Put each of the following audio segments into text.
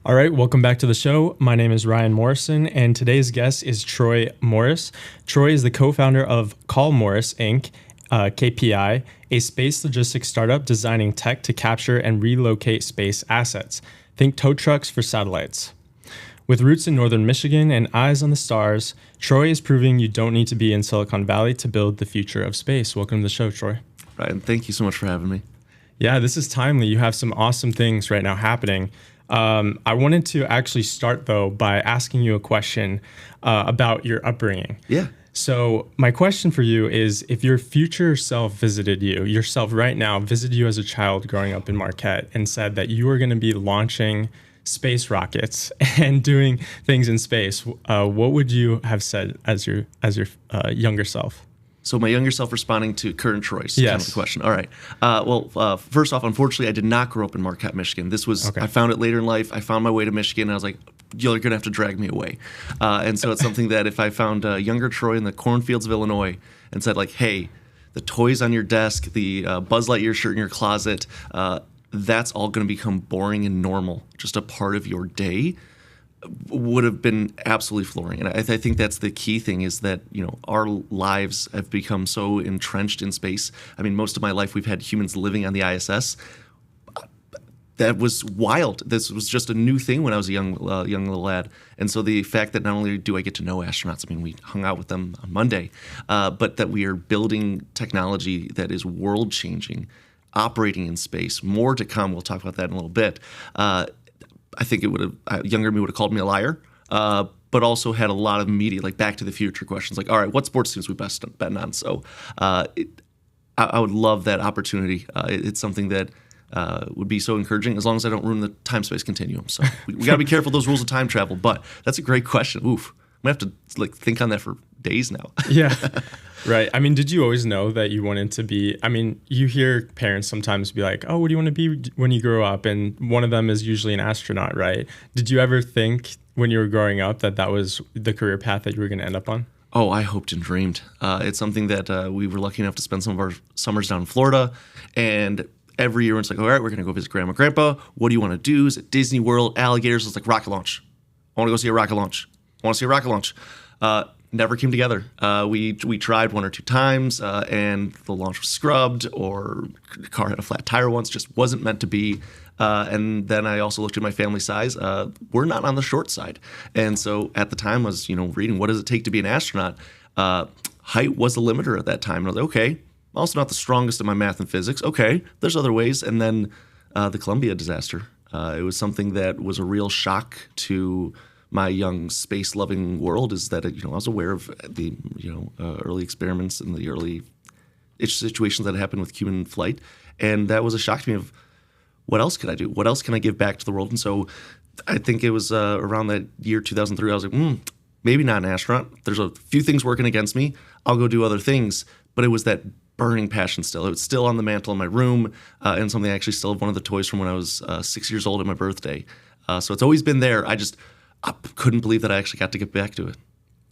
All right, welcome back to the show. My name is Ryan Morrison, and today's guest is Troy Morris. Troy is the co-founder of Kall Morris, Inc., KPI, a space logistics startup designing tech to capture and relocate space assets. Think tow trucks for satellites. With roots in northern Michigan and eyes on the stars, Troy is proving you don't need to be in Silicon Valley to build the future of space. Welcome to the show, Troy. Ryan, thank you so much for having me. Yeah, this is timely. You have some awesome things right now happening. I wanted to actually start, though, by asking you a question about your upbringing. Yeah. So my question for you is, if your future self visited you, yourself right now, visited you as a child growing up in Marquette and said that you were going to be launching space rockets and doing things in space, what would you have said as your younger self? So my younger self responding to current Troy's Yes. kind of the question. All right. First off, unfortunately, I did not grow up in Marquette, Michigan. This was, Okay. I found it later in life. I found my way to Michigan, and I was like, you're going to have to drag me away. And so it's something that if I found younger Troy in the cornfields of Illinois and said, like, hey, the toys on your desk, the Buzz Lightyear shirt in your closet, that's all going to become boring and normal, just a part of your day, would have been absolutely flooring. And I think that's the key thing, is that, you know, our lives have become so entrenched in space. I mean, most of my life we've had humans living on the ISS. That was wild. This was just a new thing when I was a young little lad. And so the fact that not only do I get to know astronauts, I mean, we hung out with them on Monday, but that we are building technology that is world-changing, operating in space, more to come. We'll talk about that in a little bit. I think it would have, younger me would have called me a liar, but also had a lot of media, like Back to the Future questions, like, all right, what sports teams we best betting on? So I would love that opportunity. It's something that would be so encouraging, as long as I don't ruin the time-space continuum. So we got to be careful of those rules of time travel, but that's a great question. Oof. I'm going to have to think on that for days now. Yeah. Right. I mean, did you always know that you wanted to be, I mean, you hear parents sometimes be like, oh, what do you want to be when you grow up? And one of them is usually an astronaut, right? Did you ever think when you were growing up that was the career path that you were going to end up on? Oh, I hoped and dreamed. It's something that we were lucky enough to spend some of our summers down in Florida. And every year it's like, all right, we're going to go visit Grandma and Grandpa. What do you want to do? Is it Disney World, alligators? It's like rocket launch. I want to go see a rocket launch. I want to see a rocket launch. Never came together. We tried one or two times, and the launch was scrubbed, or the car had a flat tire once, just wasn't meant to be. And then I also looked at my family size. We're not on the short side. And so at the time I was, reading, what does it take to be an astronaut? Height was the limiter at that time. And I was like, okay, I'm also not the strongest in my math and physics. Okay, there's other ways. And then the Columbia disaster. It was something that was a real shock to my young space-loving world, is that, I was aware of the, early experiments and the early situations that happened with human flight. And that was a shock to me of, what else could I do? What else can I give back to the world? And so I think it was around that year 2003, I was like, maybe not an astronaut. There's a few things working against me. I'll go do other things. But it was that burning passion still. It was still on the mantle in my room, and something I actually still have one of the toys from when I was 6 years old at my birthday. So it's always been there. I couldn't believe that I actually got to get back to it.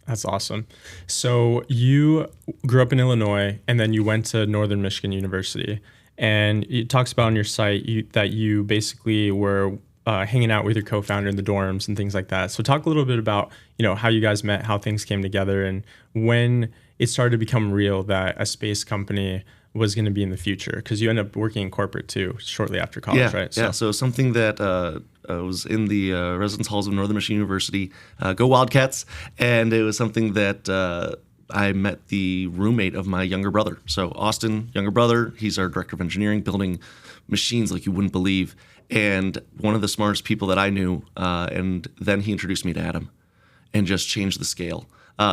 That's awesome. So you grew up in Illinois, and then you went to Northern Michigan University. And it talks about on your site that you basically were hanging out with your co-founder in the dorms and things like that. So talk a little bit about, how you guys met, how things came together, and when it started to become real that a space company was going to be in the future, because you ended up working in corporate too shortly after college, right? So something that was in the residence halls of Northern Michigan University, go Wildcats, and it was something that I met the roommate of my younger brother. So Austin, younger brother, he's our director of engineering, building machines like you wouldn't believe, and one of the smartest people that I knew, and then he introduced me to Adam and just changed the scale.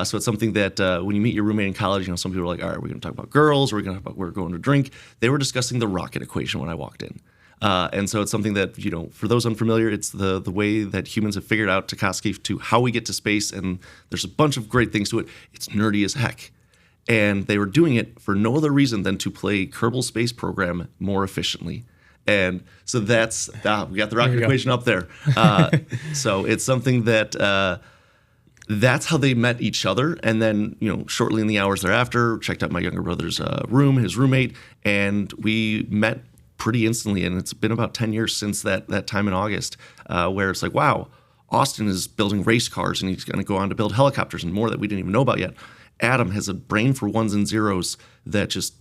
So it's something that when you meet your roommate in college, some people are like, all right, we're going to talk about girls, or we're going to talk about where we're going to drink. They were discussing the rocket equation when I walked in. And so it's something that, for those unfamiliar, it's the way that humans have figured out to how we get to space. And there's a bunch of great things to it. It's nerdy as heck. And they were doing it for no other reason than to play Kerbal Space Program more efficiently. And so that's, we got the rocket equation up there. So it's something that... that's how they met each other. And then, shortly in the hours thereafter, checked out my younger brother's room, his roommate, and we met pretty instantly. And it's been about 10 years since that time in August, where it's like, wow, Austin is building race cars and he's going to go on to build helicopters and more that we didn't even know about yet. Adam has a brain for ones and zeros that just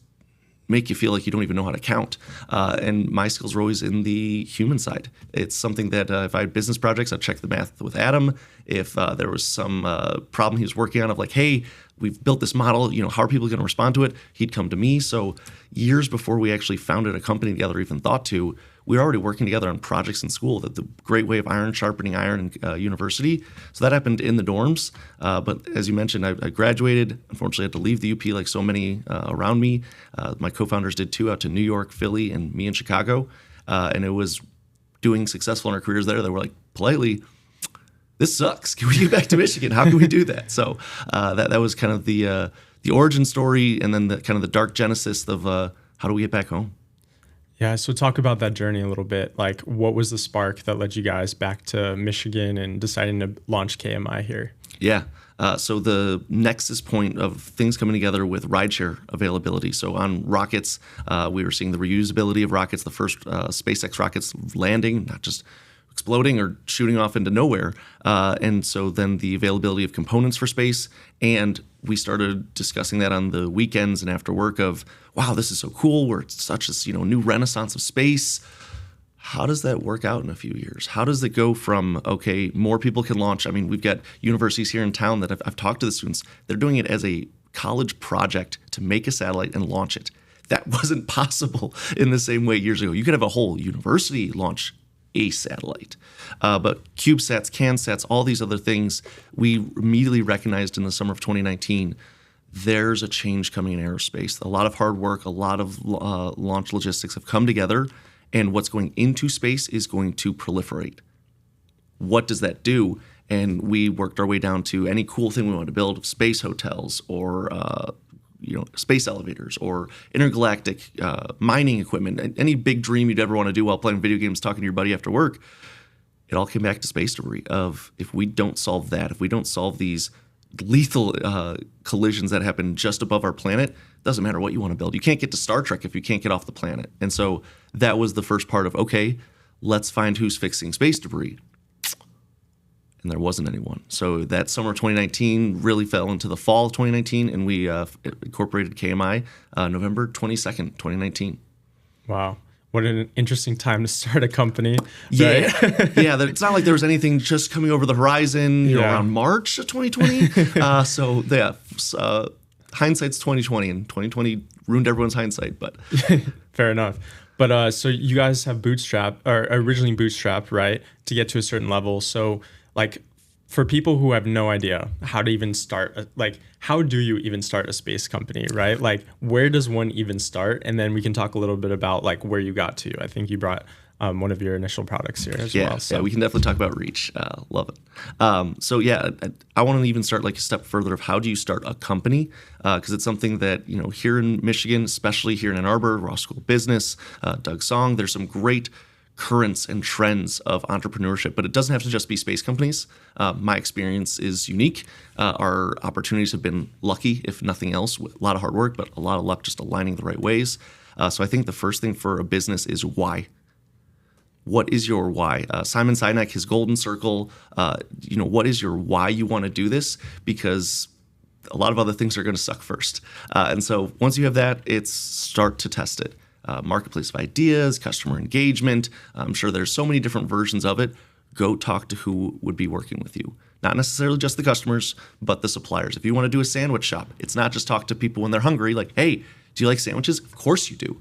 make you feel like you don't even know how to count. And my skills were always in the human side. It's something that if I had business projects, I'd check the math with Adam. If there was some problem he was working on of like, hey, we've built this model, how are people going to respond to it? He'd come to me. So years before we actually founded a company together, even thought to, we were already working together on projects in school, the great way of iron sharpening iron in university. So that happened in the dorms. But as you mentioned, I graduated. Unfortunately, I had to leave the UP like so many around me. My co-founders did too, out to New York, Philly, and me in Chicago. And it was doing successful in our careers there. They were like, politely, this sucks. Can we get back to Michigan? How can we do that? So that was kind of the origin story, and then the kind of the dark genesis of how do we get back home? Yeah, so talk about that journey a little bit. Like, what was the spark that led you guys back to Michigan and deciding to launch KMI here? Yeah. So the nexus point of things coming together with rideshare availability. So on rockets, we were seeing the reusability of rockets, the first SpaceX rockets landing, not just exploding or shooting off into nowhere. And so then the availability of components for space. And we started discussing that on the weekends and after work of, wow, this is so cool. We're at such a new renaissance of space. How does that work out in a few years? How does it go from, okay, more people can launch? I mean, we've got universities here in town that I've talked to the students. They're doing it as a college project to make a satellite and launch it. That wasn't possible in the same way years ago. You could have a whole university launch a satellite. But CubeSats, CanSats, all these other things, we immediately recognized in the summer of 2019, there's a change coming in aerospace. A lot of hard work, a lot of launch logistics have come together, and what's going into space is going to proliferate. What does that do? And we worked our way down to any cool thing we wanted to build, space hotels or space elevators or intergalactic mining equipment, any big dream you'd ever want to do while playing video games, talking to your buddy after work. It all came back to space debris of, if we don't solve that, if we don't solve these lethal collisions that happen just above our planet, doesn't matter what you want to build. You can't get to Star Trek if you can't get off the planet. And so that was the first part of, okay, let's find who's fixing space debris. And there wasn't anyone. So that summer of 2019 really fell into the fall of 2019, and we incorporated KMI November 22nd, 2019. Wow. What an interesting time to start a company. Yeah. Right? Yeah. It's not like there was anything just coming over the horizon around March of 2020. Hindsight's 2020, and 2020 ruined everyone's hindsight. But fair enough. But so you guys have originally bootstrapped, right, to get to a certain level. So like, for people who have no idea how to even start, how do you even start a space company, right? Like, where does one even start? And then we can talk a little bit about like where you got to. I think you brought one of your initial products here as well. So. Yeah, we can definitely talk about reach. Love it. I want to even start like a step further of how do you start a company? Because it's something that, here in Michigan, especially here in Ann Arbor, Raw School of Business, Doug Song, there's some great currents and trends of entrepreneurship, but it doesn't have to just be space companies. My experience is unique. Our opportunities have been lucky, if nothing else, with a lot of hard work, but a lot of luck just aligning the right ways. So I think the first thing for a business is why. What is your why? Simon Sinek, his golden circle, what is your why you want to do this? Because a lot of other things are going to suck first. And so once you have that, it's start to test it. Marketplace of ideas, customer engagement. I'm sure there's so many different versions of it. Go talk to who would be working with you. Not necessarily just the customers, but the suppliers. If you want to do a sandwich shop, it's not just talk to people when they're hungry. Like, hey, do you like sandwiches? Of course you do.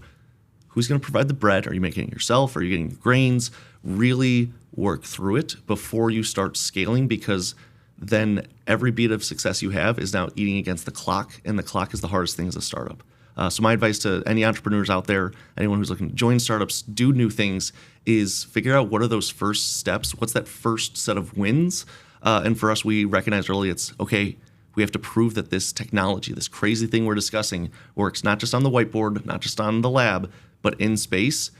Who's going to provide the bread? Are you making it yourself? Are you getting grains? Really work through it before you start scaling, because then every beat of success you have is now eating against the clock, and the clock is the hardest thing as a startup. So my advice to any entrepreneurs out there, anyone who's looking to join startups, do new things, is figure out what are those first steps. What's that first set of wins? And for us, we recognized early it's, okay, we have to prove that this technology, this crazy thing we're discussing, works not just on the whiteboard, not just on the lab, but in space.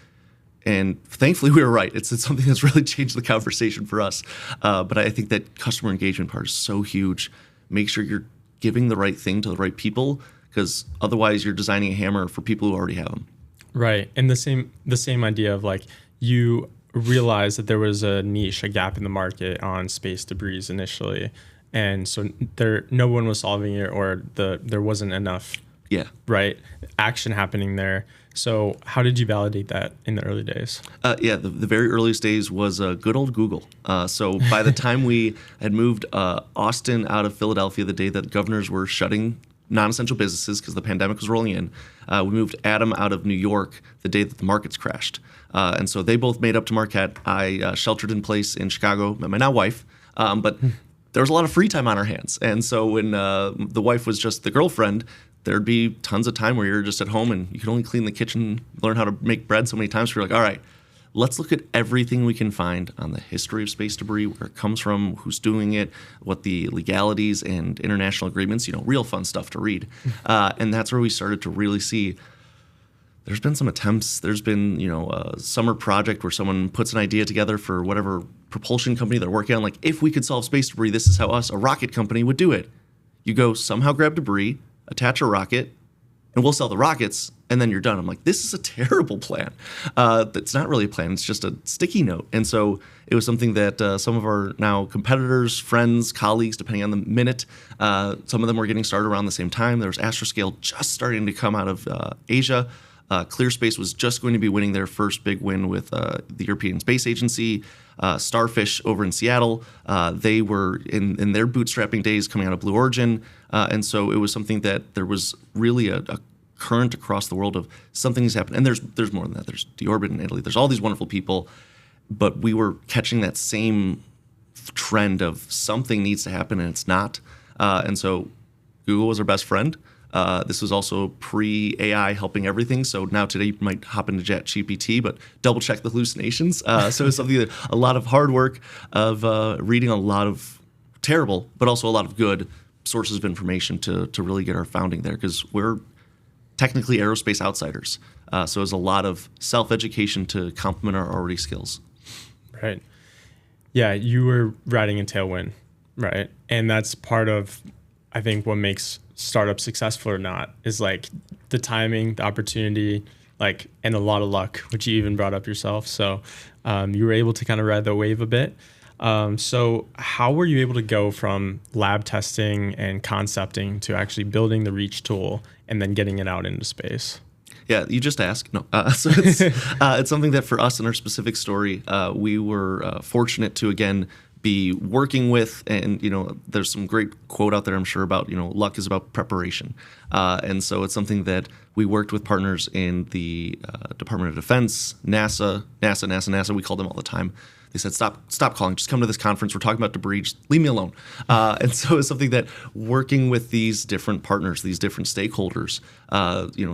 And thankfully, we were right. It's something that's really changed the conversation for us. But I think that customer engagement part is so huge. Make sure you're giving the right thing to the right people, because otherwise you're designing a hammer for people who already have them. Right. And the same idea of like you realized that there was a niche, a gap in the market on space debris initially. And so no one was solving it, or there wasn't enough, Yeah. right, action happening there. So how did you validate that in the early days? The very earliest days was good old Google. So by the time we had moved Austin out of Philadelphia, the day that governors were shutting non-essential businesses because the pandemic was rolling in, we moved Adam out of New York the day that the markets crashed. And so they both made up to Marquette. I sheltered in place in Chicago, met my now wife, but there was a lot of free time on our hands. And so when the wife was just the girlfriend, there'd be tons of time where you're just at home and you could only clean the kitchen, learn how to make bread so many times. You're like, all right, let's look at everything we can find on the history of space debris, where it comes from, who's doing it, what the legalities and international agreements, real fun stuff to read. And that's where we started to really see there's been some attempts. There's been, a summer project where someone puts an idea together for whatever propulsion company they're working on. Like, if we could solve space debris, this is how a rocket company would do it. You go somehow grab debris, attach a rocket, and we'll sell the rockets, and then you're done. I'm like, this is a terrible plan. It's not really a plan. It's just a sticky note. And so it was something that some of our now competitors, friends, colleagues, depending on the minute, some of them were getting started around the same time. There was Astroscale just starting to come out of Asia. ClearSpace was just going to be winning their first big win with the European Space Agency. Starfish over in Seattle, they were in their bootstrapping days coming out of Blue Origin. And so it was something that there was really a current across the world of something has happened. And there's more than that. There's Deorbit in Italy. There's all these wonderful people. But we were catching that same trend of something needs to happen and it's not. And so Google was our best friend. This was also pre-AI helping everything. So now today you might hop into ChatGPT, but double check the hallucinations. So it's something that a lot of hard work of reading a lot of terrible, but also a lot of good sources of information to really get our founding there, because we're technically aerospace outsiders. So it's a lot of self-education to complement our already skills. Right. Yeah, you were riding in tailwind, right? And that's part of, I think, what makes startup successful or not is like the timing, the opportunity, like, and a lot of luck, which you even brought up yourself. So you were able to kind of ride the wave a bit. So how were you able to go from lab testing and concepting to actually building the Reach tool and then getting it out into space? Yeah, you just ask. No, so it's something that for us in our specific story, we were fortunate to again be working with, and there's some great quote out there I'm sure about luck is about preparation, and so it's something that we worked with partners in the Department of Defense, NASA. We call them all the time. They said, stop calling, just come to this conference. We're talking about debris, just leave me alone. And so it's something that working with these different partners, these different stakeholders,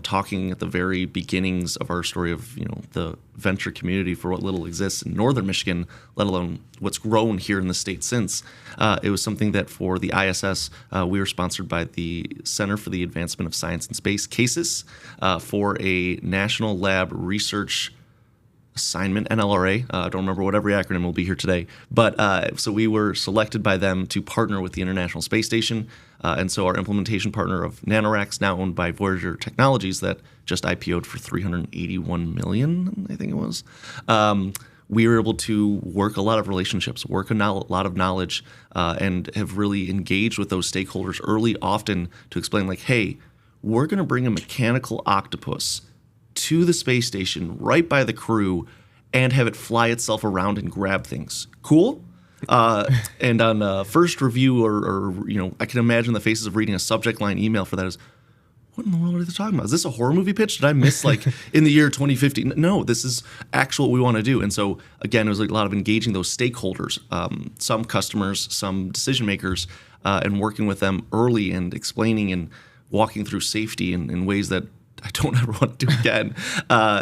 talking at the very beginnings of our story of, the venture community for what little exists in northern Michigan, let alone what's grown here in the state since. It was something that for the ISS, we were sponsored by the Center for the Advancement of Science and Space, CASIS, for a national lab research assignment, NLRA. I don't remember what every acronym will be here today. But so we were selected by them to partner with the International Space Station. And so our implementation partner of NanoRacks, now owned by Voyager Technologies, that just IPO'd for $381 million, I think it was. We were able to work a lot of relationships, work a lot of knowledge, and have really engaged with those stakeholders early, often to explain like, hey, we're going to bring a mechanical octopus to the space station right by the crew and have it fly itself around and grab things. Cool? And on first review, or I can imagine the faces of reading a subject line email for that is, what in the world are they talking about? Is this a horror movie pitch? Did I miss in the year 2050? No, this is actual what we want to do. And so again, it was a lot of engaging those stakeholders, some customers, some decision makers, and working with them early and explaining and walking through safety in ways that I don't ever want to do again.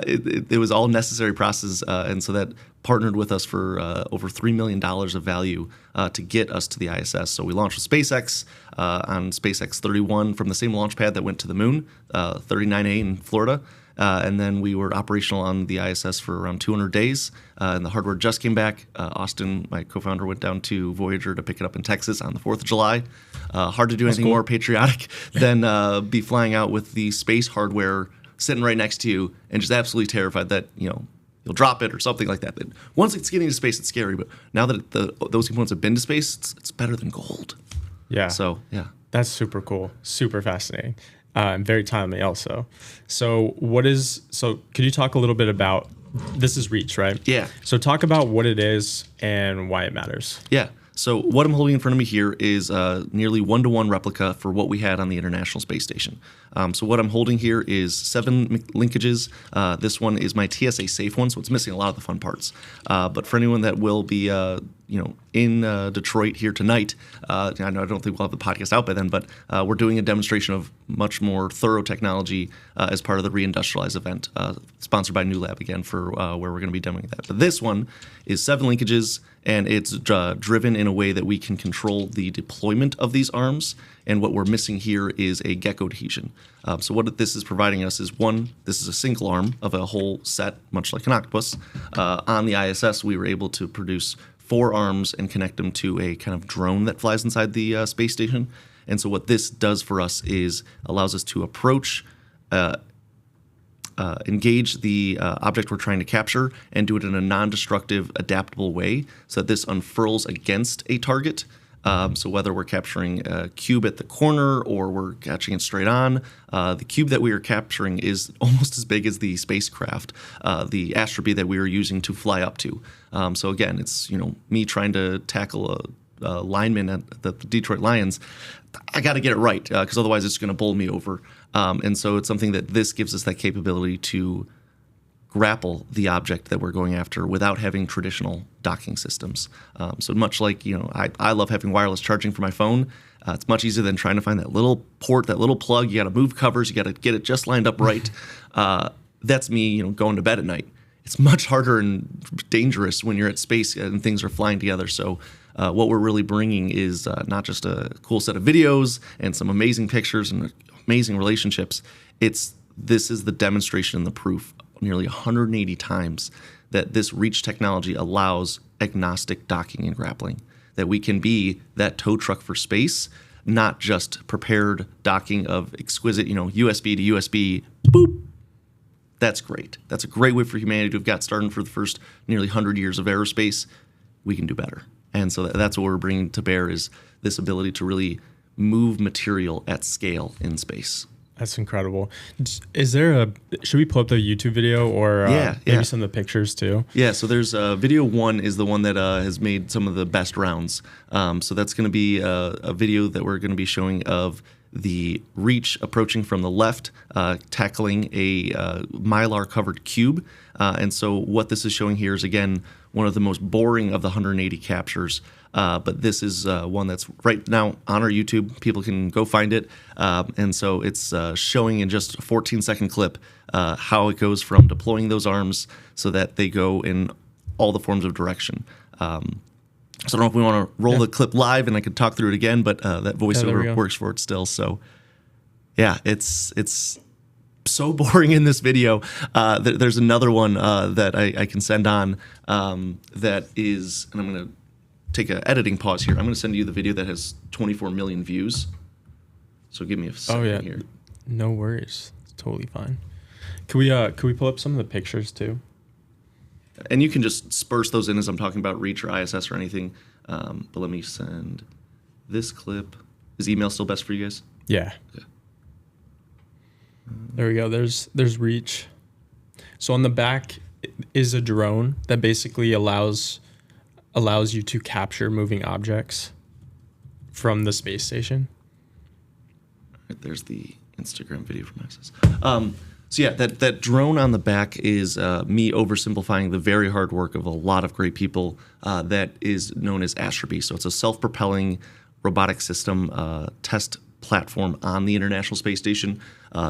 It was all necessary process, and so that partnered with us for over $3 million of value to get us to the ISS. So we launched with SpaceX on SpaceX 31 from the same launch pad that went to the moon, 39A in Florida. And then we were operational on the ISS for around 200 days, and the hardware just came back. Austin, my co-founder, went down to Voyager to pick it up in Texas on the 4th of July. Hard to do anything more patriotic than be flying out with the space hardware sitting right next to you and just absolutely terrified that, you'll drop it or something like that. But once it's getting to space, it's scary. But now that those components have been to space, it's better than gold. Yeah. So, yeah. That's super cool. Super fascinating. And very timely also. So could you talk a little bit about, this is Reach, right? Yeah. So talk about what it is and why it matters. Yeah. So what I'm holding in front of me here is nearly one-to-one replica for what we had on the International Space Station. So what I'm holding here is 7 linkages. This one is my TSA safe one, so it's missing a lot of the fun parts. But for anyone that will be in Detroit here tonight, I don't think we'll have the podcast out by then, but we're doing a demonstration of much more thorough technology as part of the Reindustrialize event, sponsored by New Lab again for where we're going to be demoing that. But this one is 7 linkages, and it's driven in a way that we can control the deployment of these arms. And what we're missing here is a gecko adhesion. So what this is providing us is, this is a single arm of a whole set, much like an octopus. On the ISS, we were able to produce 4 arms and connect them to a kind of drone that flies inside the space station. And so what this does for us is allows us to approach, engage the object we're trying to capture, and do it in a non-destructive, adaptable way so that this unfurls against a target. So whether we're capturing a cube at the corner or we're catching it straight on, the cube that we are capturing is almost as big as the spacecraft, the astrobee that we are using to fly up to. So again, it's me trying to tackle a lineman at the Detroit Lions. I got to get it right because otherwise it's going to bowl me over. And so it's something that this gives us that capability to grapple the object that we're going after without having traditional docking systems. So much like, I love having wireless charging for my phone. It's much easier than trying to find that little port, that little plug. You got to move covers. You got to get it just lined up right. That's me, going to bed at night. It's much harder and dangerous when you're at space and things are flying together. So what we're really bringing is not just a cool set of videos and some amazing pictures and amazing relationships. This is the demonstration and the proof nearly 180 times that this Reach technology allows agnostic docking and grappling, that we can be that tow truck for space, not just prepared docking of exquisite, USB to USB, boop. That's great. That's a great way for humanity to have got started for the first nearly 100 years of aerospace. We can do better. And so that's what we're bringing to bear, is this ability to really move material at scale in space. That's incredible. Should we pull up the YouTube video or maybe some of the pictures too? Yeah, so there's video 1 is the one that has made some of the best rounds. So that's going to be a video that we're going to be showing of the Reach approaching from the left, tackling a Mylar-covered cube. And so what this is showing here is, again, one of the most boring of the 180 captures. But this is one that's right now on our YouTube. People can go find it. And so it's showing in just a 14-second clip how it goes from deploying those arms so that they go in all the forms of direction. So I don't know if we want to roll the clip live and I could talk through it again, but that voiceover works for it still. So yeah, it's so boring in this video. There's another one that I can send on that is, and I'm going to take an editing pause here. I'm going to send you the video that has 24 million views. So give me a second here. No worries. It's totally fine. Could we pull up some of the pictures too? And you can just disperse those in as I'm talking about Reach or ISS or anything. But let me send this clip. Is email still best for you guys? Yeah. Okay. There we go. There's Reach. So on the back is a drone that basically allows you to capture moving objects from the space station. All right, there's the Instagram video from ISS. So yeah, that drone on the back is me oversimplifying the very hard work of a lot of great people that is known as astrobee. So it's a self-propelling robotic system test platform on the International Space Station.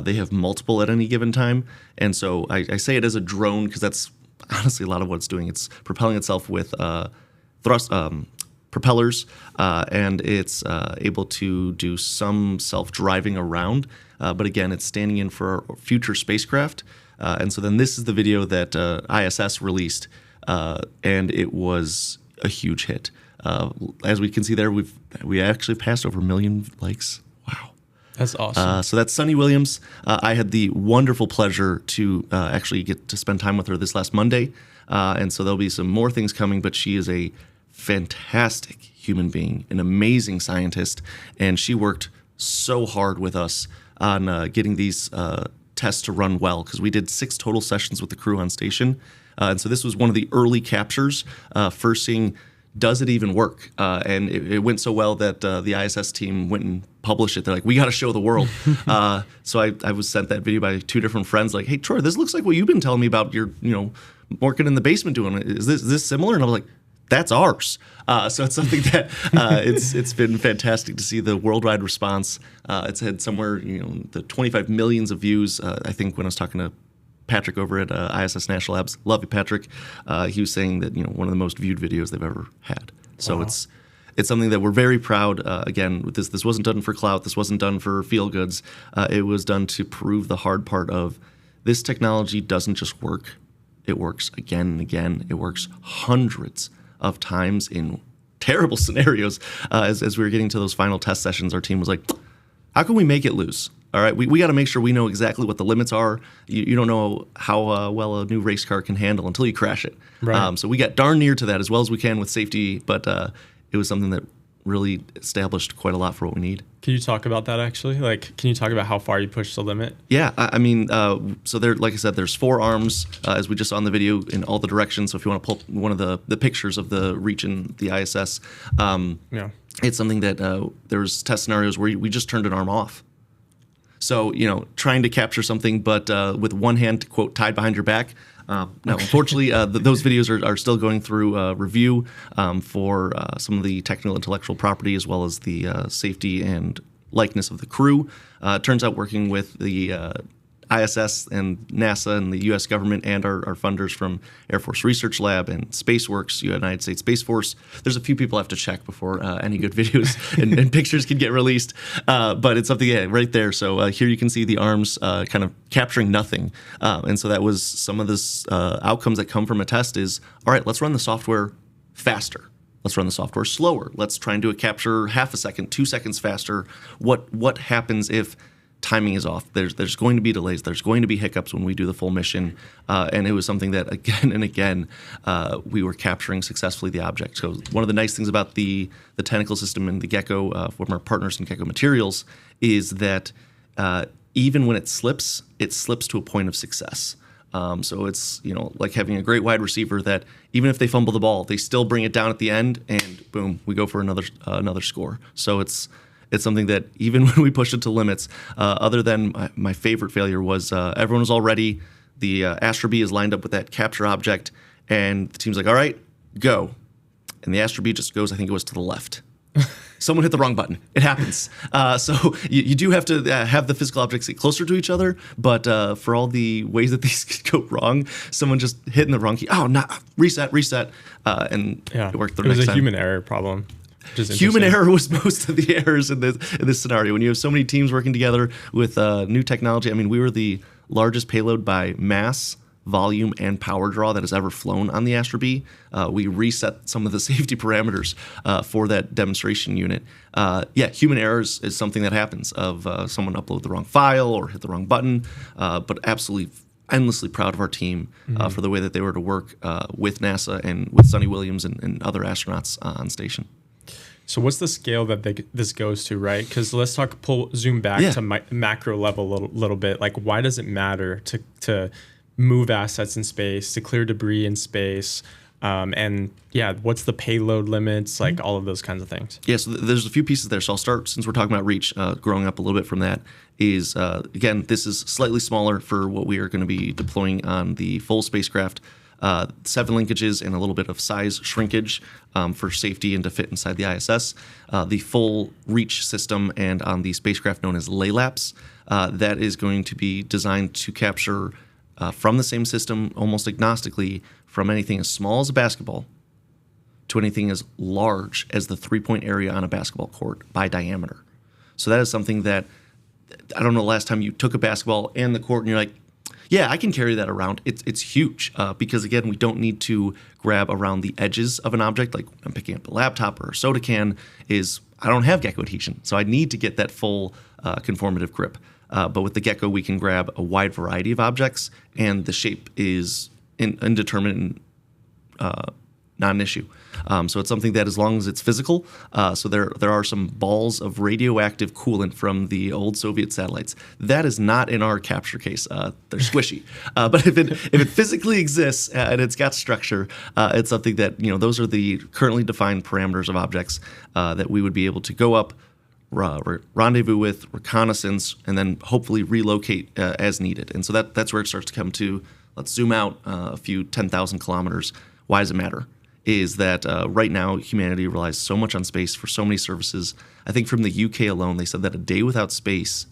They have multiple at any given time. And so I say it as a drone because that's honestly a lot of what it's doing. It's propelling itself with propellers, and it's able to do some self-driving around. But again, it's standing in for future spacecraft. And so then this is the video that ISS released, and it was a huge hit. As we can see there, we actually passed over 1 million likes. Wow. That's awesome. So that's Sunny Williams. I had the wonderful pleasure to actually get to spend time with her this last Monday. And so there'll be some more things coming, but she is a fantastic human being, an amazing scientist. And she worked so hard with us on getting these tests to run well, because we did 6 total sessions with the crew on station. And so this was one of the early captures, first seeing, does it even work? And it went so well that the ISS team went and published it. They're like, we got to show the world. So I was sent that video by 2 different friends, like, hey, Troy, this looks like what you've been telling me about your, working in the basement doing it. Is this similar? And I was like, that's ours. So it's something that it's been fantastic to see the worldwide response. It's had somewhere, the 25 millions of views. I think when I was talking to Patrick over at ISS National Labs, love you, Patrick. He was saying that one of the most viewed videos they've ever had. So Wow. it's something that we're very proud. Again, this wasn't done for clout. This wasn't done for feel goods. It was done to prove the hard part of this technology doesn't just work. It works again and again. It works hundreds of times in terrible scenarios. As we were getting to those final test sessions, our team was like, how can we make it lose? All right, we got to make sure we know exactly what the limits are. You don't know how well a new race car can handle until you crash it. Right. So we got darn near to that as well as we can with safety, but it was something that really established quite a lot for what we need. Can you talk about that actually? Like, can you talk about how far you pushed the limit? Yeah, I mean, so there, like I said, there's 4 arms, as we just saw in the video, in all the directions. So if you want to pull one of the pictures of the reach in the ISS, Yeah. it's something that there's test scenarios where we just turned an arm off. So, trying to capture something, but with one hand, quote, tied behind your back. Now, unfortunately, those videos are still going through review for some of the technical intellectual property, as well as the safety and likeness of the crew. Turns out working with the ISS and NASA and the U.S. government and our funders from Air Force Research Lab and SpaceWorks, United States Space Force. There's a few people I have to check before any good videos and pictures can get released. But it's something right there. So here you can see the arms kind of capturing nothing. And so that was some of this outcomes that come from a test is, all right, let's run the software faster. Let's run the software slower. Let's try and do a capture half a second, 2 seconds faster. What happens if timing is off? There's going to be delays. There's going to be hiccups when we do the full mission. And it was something that again and again we were capturing successfully the object. So one of the nice things about the tentacle system and the Gecko from our partners in Gecko Materials is that even when it slips to a point of success. So it's like having a great wide receiver that even if they fumble the ball, they still bring it down at the end, and boom, we go for another score. So it's something that even when we push it to limits, other than my favorite failure was everyone was all ready. The Astro B is lined up with that capture object, and the team's like, all right, go. And the Astro B just goes, I think it was to the left. Someone hit the wrong button. It happens. So you do have to have the physical objects get closer to each other, but for all the ways that these could go wrong, someone just hitting the wrong key. Oh, no, reset. And it worked the next time. It was a human error problem. Human error was most of the errors in this scenario. When you have so many teams working together with new technology, I mean, we were the largest payload by mass, volume, and power draw that has ever flown on the Astro B. We reset some of the safety parameters for that demonstration unit. Human errors is something that happens of someone upload the wrong file or hit the wrong button, but absolutely endlessly proud of our team for the way that they were to work with NASA and with Sunny Williams and other astronauts on station. So what's the scale that this goes to, right? Because let's zoom back to macro level a little bit. Like, why does it matter to move assets in space, to clear debris in space? What's the payload limits, like all of those kinds of things? Yeah, so there's a few pieces there. So I'll start, since we're talking about reach, growing up a little bit from that, is, again, this is slightly smaller for what we are going to be deploying on the full spacecraft. 7 linkages and a little bit of size shrinkage for safety and to fit inside the ISS. The full reach system and on the spacecraft known as LAYLAPS, that is going to be designed to capture from the same system almost agnostically from anything as small as a basketball to anything as large as the 3-point area on a basketball court by diameter. So that is something that, I don't know the last time you took a basketball and the court and you're like, yeah, I can carry that around. It's huge because, again, we don't need to grab around the edges of an object. Like I'm picking up a laptop or a soda can, I don't have gecko adhesion, so I need to get that full conformative grip. But with the gecko, we can grab a wide variety of objects, and the shape is indeterminate, not an issue. So it's something that, as long as it's physical, so there are some balls of radioactive coolant from the old Soviet satellites. That is not in our capture case. They're squishy. But if it physically exists and it's got structure, it's something that, those are the currently defined parameters of objects that we would be able to go up, rendezvous with, reconnaissance, and then hopefully relocate as needed. And so that's where it starts to come to. Let's zoom out a few 10,000 kilometers. Why does it matter? Is that right now humanity relies so much on space for so many services. I think from the UK alone, they said that a day without space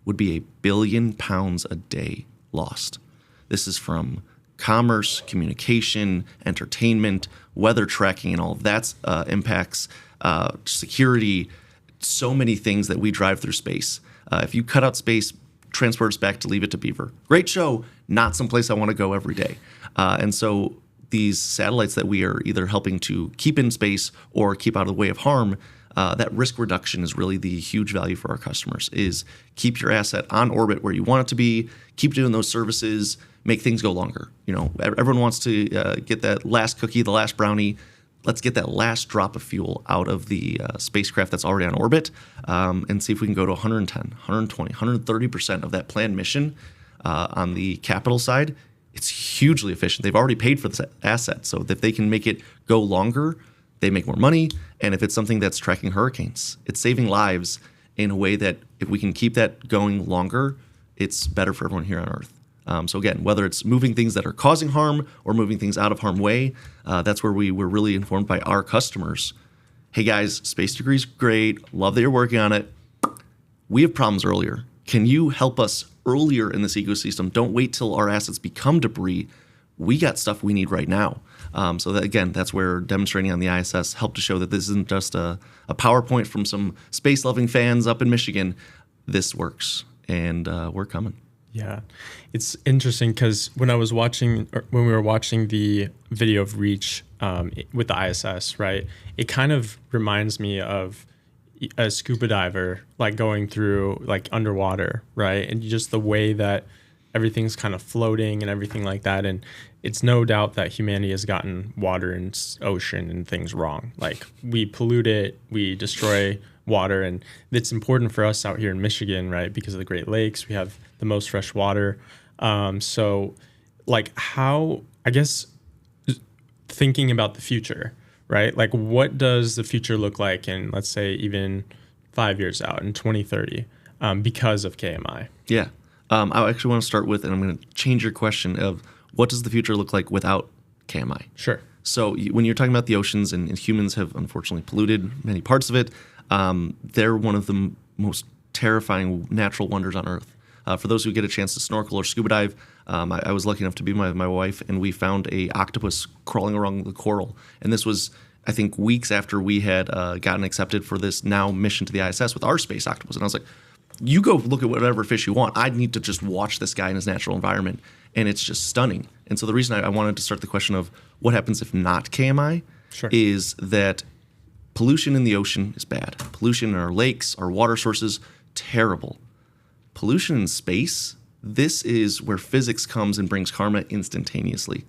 would be £1 billion a day lost. This is from commerce, communication, entertainment, weather tracking, and all of that impacts security, so many things that we drive through space. If you cut out space, transport us back to Leave It to Beaver. Great show, not someplace I want to go every day. And so these satellites that we are either helping to keep in space or keep out of the way of harm, that risk reduction is really the huge value for our customers, is keep your asset on orbit where you want it to be, keep doing those services, make things go longer. Everyone wants to get that last cookie, the last brownie. Let's get that last drop of fuel out of the spacecraft that's already on orbit, and see if we can go to 110, 120, 130% of that planned mission on the capital side. It's hugely efficient. They've already paid for this asset. So if they can make it go longer, they make more money. And if it's something that's tracking hurricanes, it's saving lives in a way that if we can keep that going longer, it's better for everyone here on Earth. So again, whether it's moving things that are causing harm or moving things out of harm's way, that's where we were really informed by our customers. Hey guys, space degree's great. Love that you're working on it. We have problems earlier. Can you help us earlier in this ecosystem? Don't wait till our assets become debris. We got stuff we need right now. So that, again, that's where demonstrating on the ISS helped to show that this isn't just a PowerPoint from some space-loving fans up in Michigan. This works, and we're coming. Yeah, it's interesting because when we were watching the video of Reach with the ISS, right, it kind of reminds me of a scuba diver, like going through like underwater, right? And just the way that everything's kind of floating and everything like that. And it's no doubt that humanity has gotten water and ocean and things wrong. Like we pollute it, we destroy water, and it's important for us out here in Michigan, right? Because of the Great Lakes, we have the most fresh water. So like how, I guess, thinking about the future, right? Like what does the future look like in, let's say, even 5 years out in 2030 because of KMI? Yeah. I actually want to start with, and I'm going to change your question of what does the future look like without KMI? Sure. So when you're talking about the oceans, and humans have unfortunately polluted many parts of it, they're one of the most terrifying natural wonders on Earth. For those who get a chance to snorkel or scuba dive, I was lucky enough to be with my wife, and we found a octopus crawling around the coral. And this was, I think, weeks after we had gotten accepted for this now mission to the ISS with our space octopus. And I was like, you go look at whatever fish you want. I need to just watch this guy in his natural environment. And it's just stunning. And so the reason I wanted to start the question of what happens if not KMI is that pollution in the ocean is bad. Pollution in our lakes, our water sources, terrible. Pollution in space, this is where physics comes and brings karma instantaneously.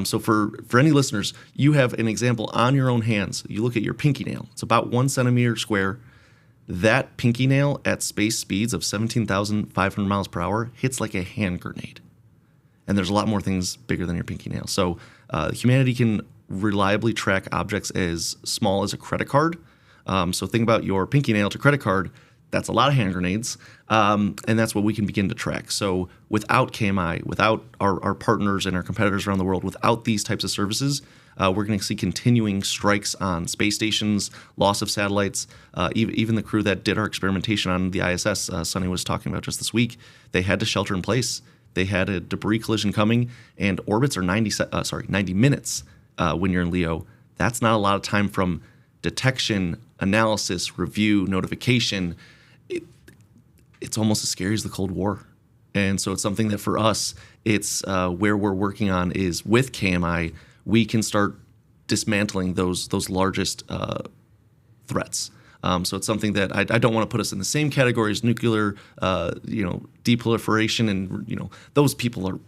So for any listeners, you have an example on your own hands. You look at your pinky nail. It's about 1 centimeter square. That pinky nail at space speeds of 17,500 miles per hour hits like a hand grenade. And there's a lot more things bigger than your pinky nail. So humanity can reliably track objects as small as a credit card. So think about your pinky nail to credit card. That's a lot of hand grenades. And that's what we can begin to track. So without KMI, without our partners and our competitors around the world, without these types of services, we're going to see continuing strikes on space stations, loss of satellites. Even the crew that did our experimentation on the ISS, Sunny was talking about just this week, they had to shelter in place. They had a debris collision coming, and orbits are 90 minutes when you're in LEO. That's not a lot of time from detection, analysis, review, notification. It's almost as scary as the Cold War. And so it's something that for us, it's where we're working on is with KMI, we can start dismantling those largest threats. So it's something that I don't want to put us in the same category as nuclear, deproliferation, and those people are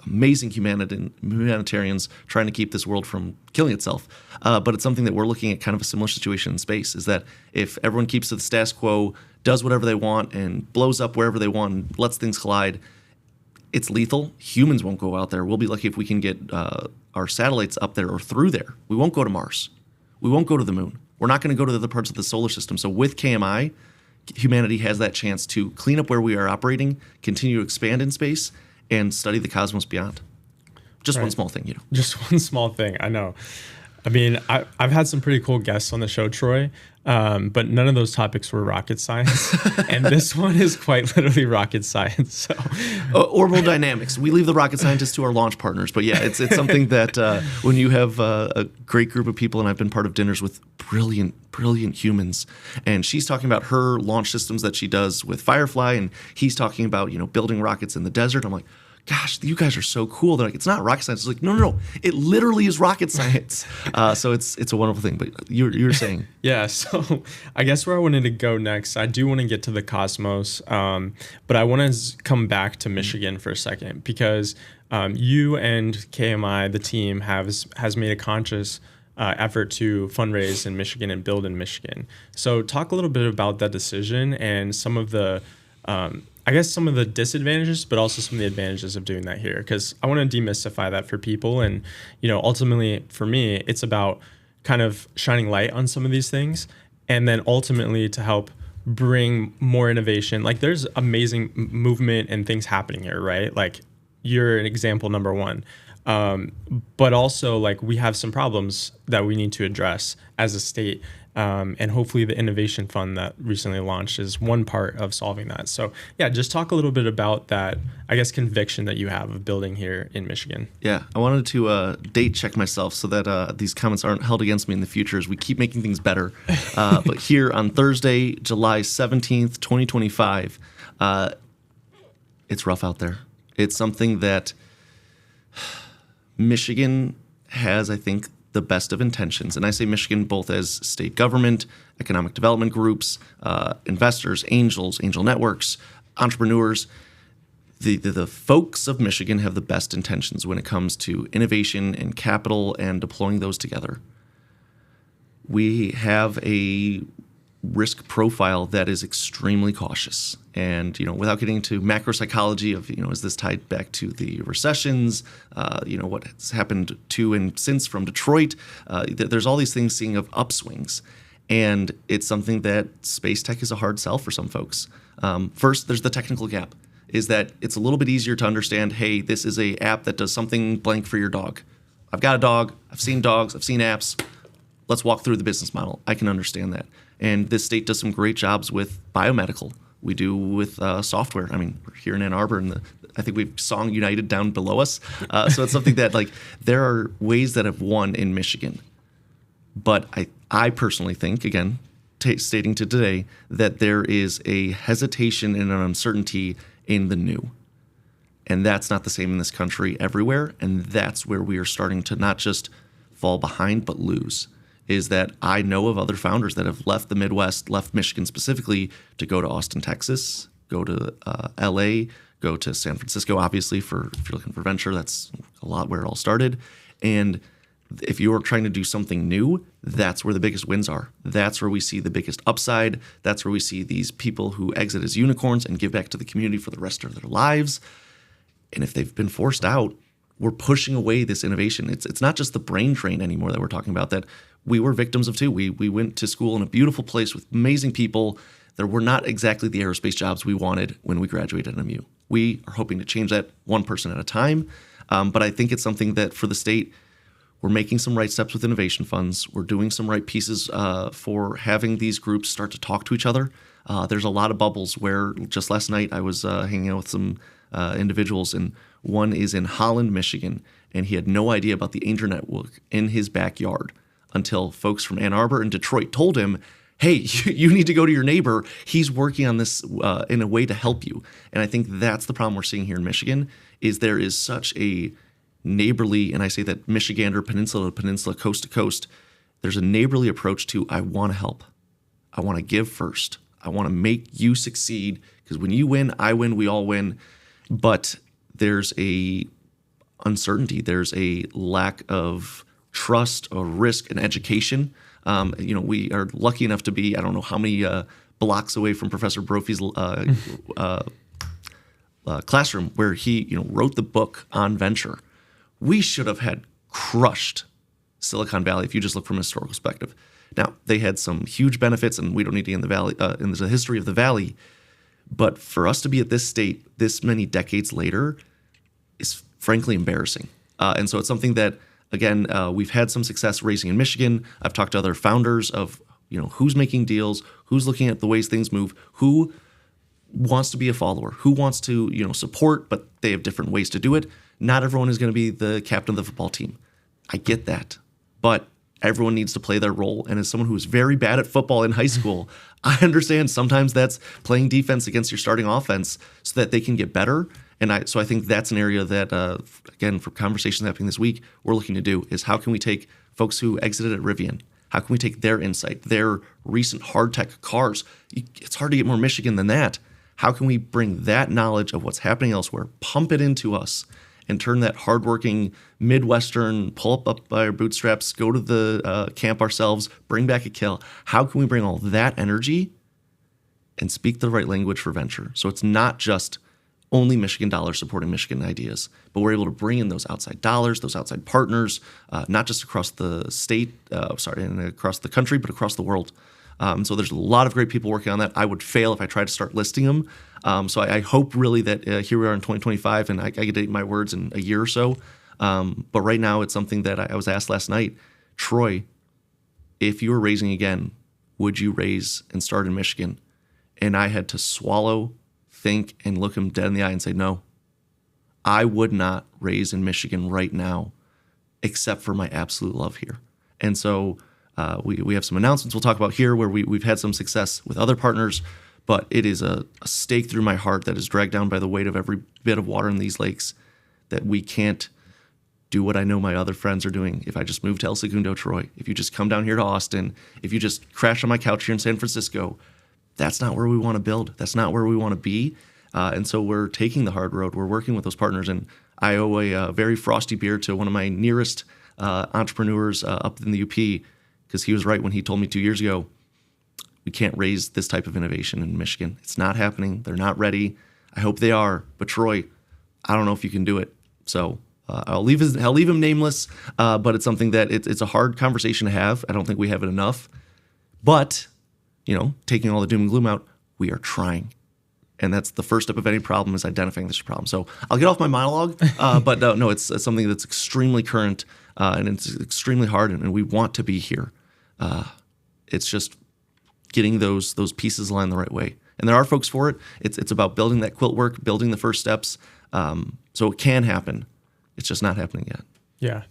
amazing humanitarians trying to keep this world from killing itself. But it's something that we're looking at kind of a similar situation in space, is that if everyone keeps to the status quo, does whatever they want, and blows up wherever they want, and lets things collide, it's lethal. Humans won't go out there. We'll be lucky if we can get our satellites up there or through there. We won't go to Mars. We won't go to the moon. We're not going to go to the other parts of the solar system. So with KMI, humanity has that chance to clean up where we are operating, continue to expand in space, and study the cosmos beyond. Just one small thing, Just one small thing, I know. I mean, I've had some pretty cool guests on the show, Troy, but none of those topics were rocket science. And this one is quite literally rocket science. So. Orbital dynamics. We leave the rocket scientists to our launch partners. But yeah, it's something that when you have a great group of people, and I've been part of dinners with brilliant humans, and she's talking about her launch systems that she does with Firefly, and he's talking about, building rockets in the desert. I'm like, gosh, you guys are so cool. They're like, it's not rocket science. It's like, no. It literally is rocket science. So it's a wonderful thing. But you're saying. Yeah, so I guess where I wanted to go next, I do want to get to the cosmos, but I want to come back to Michigan for a second, because you and KMI, the team, has made a conscious effort to fundraise in Michigan and build in Michigan. So talk a little bit about that decision and some of the some of the disadvantages, but also some of the advantages of doing that here, because I want to demystify that for people. And, ultimately for me, it's about kind of shining light on some of these things, and then ultimately to help bring more innovation. Like, there's amazing movement and things happening here, right? Like, you're an example number one. But also, like, we have some problems that we need to address as a state. And hopefully the innovation fund that recently launched is one part of solving that. So yeah, just talk a little bit about that, conviction that you have of building here in Michigan. Yeah, I wanted to date check myself so that these comments aren't held against me in the future as we keep making things better. But here on Thursday, July 17th, 2025, it's rough out there. It's something that Michigan has, I think, the best of intentions. And I say Michigan both as state government, economic development groups, investors, angel networks, entrepreneurs. The folks of Michigan have the best intentions when it comes to innovation and capital and deploying those together. We have a risk profile that is extremely cautious. And, without getting into macro psychology of, is this tied back to the recessions, what has happened to and since from Detroit, there's all these things seeing of upswings. And it's something that space tech is a hard sell for some folks. First, there's the technical gap, is that it's a little bit easier to understand, hey, this is a app that does something blank for your dog. I've got a dog, I've seen dogs, I've seen apps. Let's walk through the business model. I can understand that. And this state does some great jobs with biomedical. We do with software. I mean, we're here in Ann Arbor, and I think we've Song United down below us. So it's something that, there are ways that have won in Michigan. But I personally think, again, stating to today, that there is a hesitation and an uncertainty in the new. And that's not the same in this country everywhere. And that's where we are starting to not just fall behind, but lose. Is that I know of other founders that have left the Midwest, left Michigan specifically, to go to Austin, Texas, go to LA, go to San Francisco, obviously, if you're looking for venture. That's a lot where it all started. And if you're trying to do something new, that's where the biggest wins are. That's where we see the biggest upside. That's where we see these people who exit as unicorns and give back to the community for the rest of their lives. And if they've been forced out, we're pushing away this innovation. It's not just the brain drain anymore that we're talking about, that we were victims of too. We went to school in a beautiful place with amazing people that were not exactly the aerospace jobs we wanted when we graduated at MU. We are hoping to change that one person at a time. But I think it's something that for the state, we're making some right steps with innovation funds. We're doing some right pieces for having these groups start to talk to each other. There's a lot of bubbles where just last night I was hanging out with some individuals, and one is in Holland, Michigan, and he had no idea about the Angel Network in his backyard until folks from Ann Arbor and Detroit told him, hey, you need to go to your neighbor. He's working on this in a way to help you. And I think that's the problem we're seeing here in Michigan, is there is such a neighborly, and I say that Michigander, peninsula to peninsula, coast to coast, there's a neighborly approach to, I want to help. I want to give first. I want to make you succeed, because when you win, I win, we all win. But there's a uncertainty. There's a lack of trust or risk and education. We are lucky enough to be, I don't know how many blocks away from Professor Brophy's classroom, where he wrote the book on venture. We should have had crushed Silicon Valley if you just look from a historical perspective. Now, they had some huge benefits, and we don't need to get in the valley in the history of the valley. But for us to be at this state this many decades later is frankly embarrassing. And so it's something that, again, we've had some success raising in Michigan. I've talked to other founders of who's making deals, who's looking at the ways things move, who wants to be a follower, who wants to support, but they have different ways to do it. Not everyone is going to be the captain of the football team. I get that, but everyone needs to play their role. And as someone who was very bad at football in high school, I understand sometimes that's playing defense against your starting offense so that they can get better. And so I think that's an area that, again, for conversations happening this week, we're looking to do is how can we take folks who exited at Rivian, how can we take their insight, their recent hard tech cars? It's hard to get more Michigan than that. How can we bring that knowledge of what's happening elsewhere, pump it into us, and turn that hardworking Midwestern, pull up by our bootstraps, go to the camp ourselves, bring back a Kall? How can we bring all that energy and speak the right language for venture? So it's not just only Michigan dollars supporting Michigan ideas, but we're able to bring in those outside dollars, those outside partners, not just across the state, and across the country, but across the world. So there's a lot of great people working on that. I would fail if I tried to start listing them. So I hope really that here we are in 2025, and I get to eat my words in a year or so. But right now, it's something that I was asked last night. Troy, if you were raising again, would you raise and start in Michigan? And I had to swallow, think, and look him dead in the eye and say, no, I would not raise in Michigan right now, except for my absolute love here. And so we have some announcements we'll talk about here where we've had some success with other partners, but it is a stake through my heart that is dragged down by the weight of every bit of water in these lakes, that we can't do what I know my other friends are doing. If I just move to El Segundo, Troy, if you just come down here to Austin, if you just crash on my couch here in San Francisco, that's not where we want to build. That's not where we want to be. And so we're taking the hard road. We're working with those partners. And I owe a very frosty beer to one of my nearest entrepreneurs up in the UP, because he was right when he told me 2 years ago, we can't raise this type of innovation in Michigan. It's not happening. They're not ready. I hope they are. But Troy, I don't know if you can do it. So I'll leave him nameless, but it's something that it's a hard conversation to have. I don't think we have it enough. But taking all the doom and gloom out, we are trying. And that's the first step of any problem, is identifying this problem. So I'll get off my monologue, but no, it's something that's extremely current, and it's extremely hard, and we want to be here. It's just getting those pieces aligned the right way. And there are folks for it. It's about building that quilt work, building the first steps. So it can happen. It's just not happening yet. Yeah.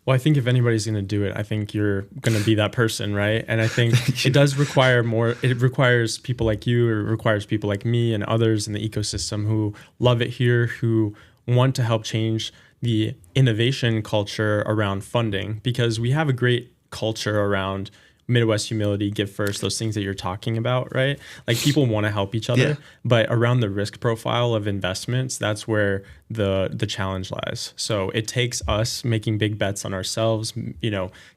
Well, I think if anybody's going to do it, I think you're going to be that person, right? And I think it does require more. It requires people like you, or it requires people like me and others in the ecosystem who love it here, who want to help change the innovation culture around funding, because we have a great culture around Midwest humility, give first, those things that you're talking about, right? Like, people want to help each other, yeah. But around the risk profile of investments, that's where the challenge lies. So it takes us making big bets on ourselves,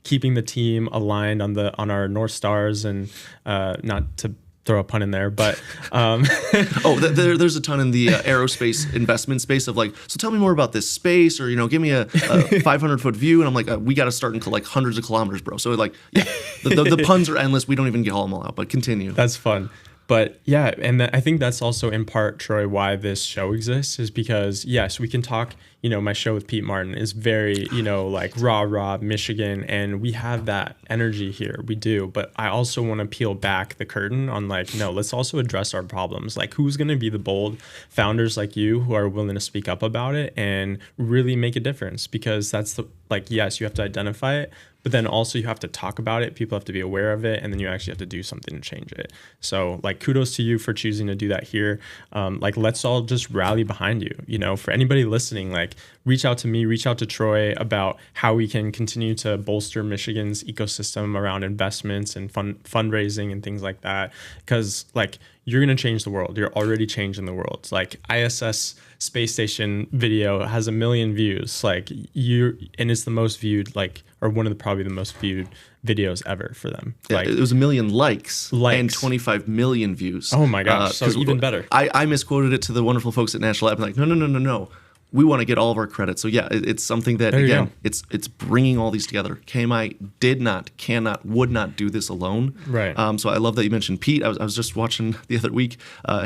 keeping the team aligned on our North Stars, and not to throw a pun in there, but there's a ton in the aerospace investment space of like, so tell me more about this space, or give me a 500-foot view, and I'm like, we got to start in like hundreds of kilometers, bro. So like, yeah, the puns are endless. We don't even get all them all out, but continue. That's fun. But yeah, and I think that's also in part, Troy, why this show exists, is because, yes, we can talk, my show with Pete Martin is very, like rah, Michigan, and we have that energy here. We do. But I also want to peel back the curtain on like, no, let's also address our problems. Like, who's going to be the bold founders like you who are willing to speak up about it and really make a difference? Because that's yes, you have to identify it, but then also you have to talk about it. People have to be aware of it, and then you actually have to do something to change it. So like kudos to you for choosing to do that here. Like let's all just rally behind you. You know, for anybody listening, like reach out to me, reach out to Troy about how we can continue to bolster Michigan's ecosystem around investments and fundraising and things like that. Because like you're going to change the world. You're already changing the world. Like ISS space station video has 1 million views. Like and it's the most viewed, like, or one of the probably the most viewed videos ever for them. Yeah, like it was 1 million likes and 25 million views. Oh my gosh, so even better. I misquoted it to the wonderful folks at National Lab. I'm like, no. We want to get all of our credit. So yeah, it's something that, again, it's bringing all these together. KMI did not, cannot, would not do this alone. Right. So I love that you mentioned Pete. I was just watching the other week.